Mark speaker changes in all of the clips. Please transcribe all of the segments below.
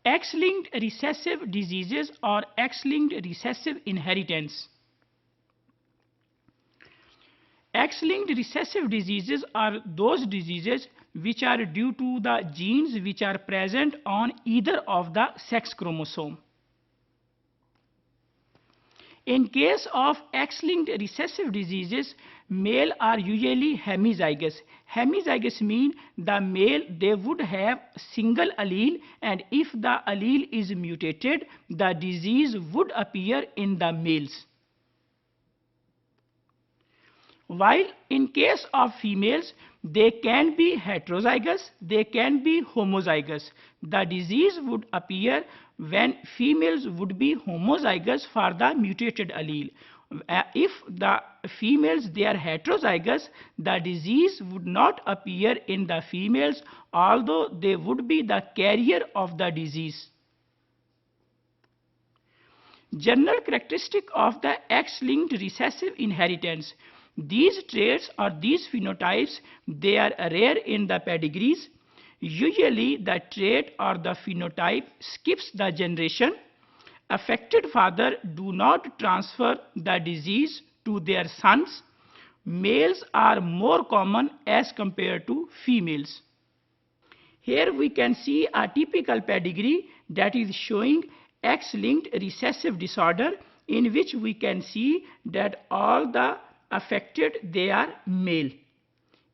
Speaker 1: X-linked recessive diseases or X-linked recessive inheritance. X-linked recessive diseases are those diseases which are due to the genes which are present on either of the sex chromosome. In case of X-linked recessive diseases, male are usually hemizygous. Hemizygous mean the male they would have single allele, and if the allele is mutated, the disease would appear in the males. While in case of females, they can be heterozygous, they can be homozygous. The disease would appear when females would be homozygous for the mutated allele. If the females they are heterozygous, the disease would not appear in the females, although they would be the carrier of the disease. General characteristic of the X-linked recessive inheritance. These traits or these phenotypes, they are rare in the pedigrees. Usually the trait or the phenotype skips the generation. Affected father do not transfer the disease to their sons. Males are more common as compared to females. Here we can see a typical pedigree that is showing X-linked recessive disorder, in which we can see that all the affected they are male.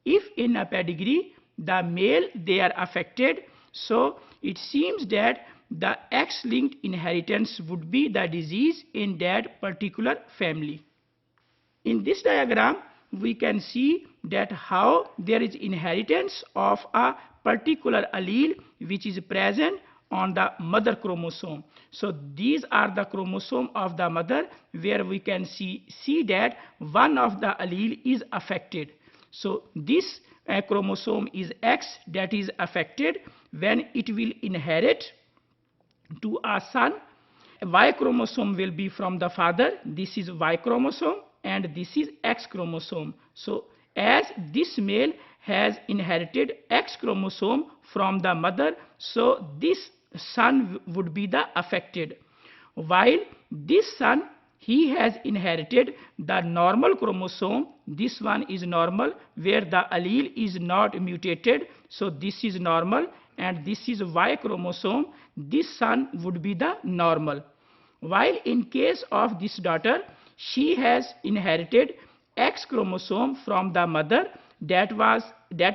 Speaker 1: If in a pedigree the male they are affected, so it seems that the X-linked inheritance would be the disease in that particular family. In this diagram we can see that how there is inheritance of a particular allele which is present on the mother chromosome. So these are the chromosome of the mother, where we can see that one of the allele is affected. So this chromosome is X that is affected. When it will inherit to a son, Y chromosome will be from the father. This is Y chromosome and this is X chromosome. So as this male has inherited X chromosome from the mother, so this son would be the affected, while this son he has inherited the normal chromosome. This one is normal, where the allele is not mutated, so this is normal, and this is Y chromosome. This son would be the normal, while in case of this daughter, she has inherited X chromosome from the mother that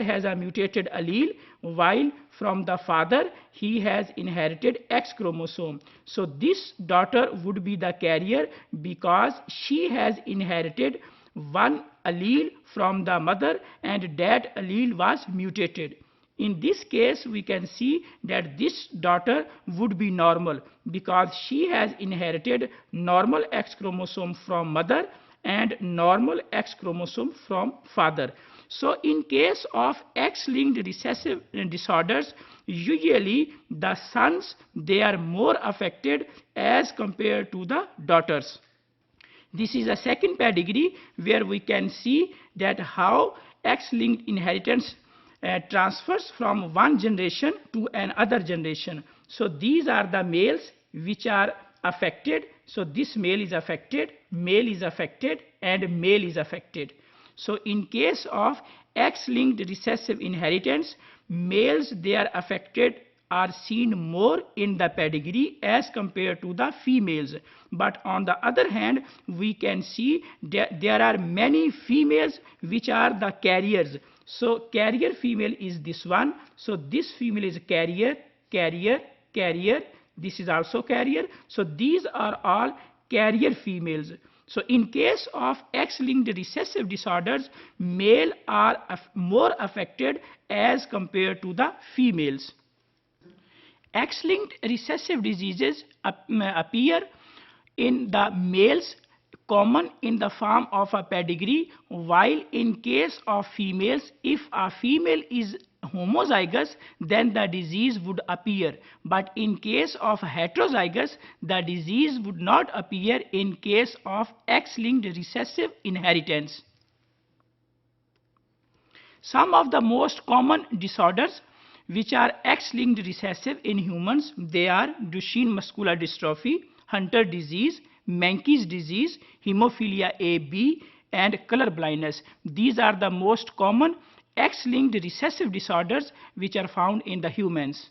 Speaker 1: has a mutated allele, while from the father he has inherited X chromosome. So this daughter would be the carrier because she has inherited one allele from the mother and that allele was mutated. In this case we can see that this daughter would be normal because she has inherited normal X chromosome from mother and normal X chromosome from father. So in case of X-linked recessive disorders, usually the sons they are more affected as compared to the daughters. This is a second pedigree where we can see that how X-linked inheritance transfers from one generation to another generation. So these are the males which are affected. So this male is affected, male is affected, and male is affected. So in case of X-linked recessive inheritance, males they are affected are seen more in the pedigree as compared to the females. But on the other hand, we can see that there are many females which are the carriers. So carrier female is this one. So this female is carrier, carrier, carrier. This is also carrier. So these are all carrier females. So in case of X-linked recessive disorders, male are more affected as compared to the females. X-linked recessive diseases appear in the males common in the form of a pedigree, while in case of females, if a female is homozygous, then the disease would appear. But in case of heterozygous, the disease would not appear in case of X-linked recessive inheritance. Some of the most common disorders which are X-linked recessive in humans. They are Duchenne muscular dystrophy, Hunter disease, Menkes disease, hemophilia A-B, and color blindness. These are the most common X-linked recessive disorders which are found in the humans.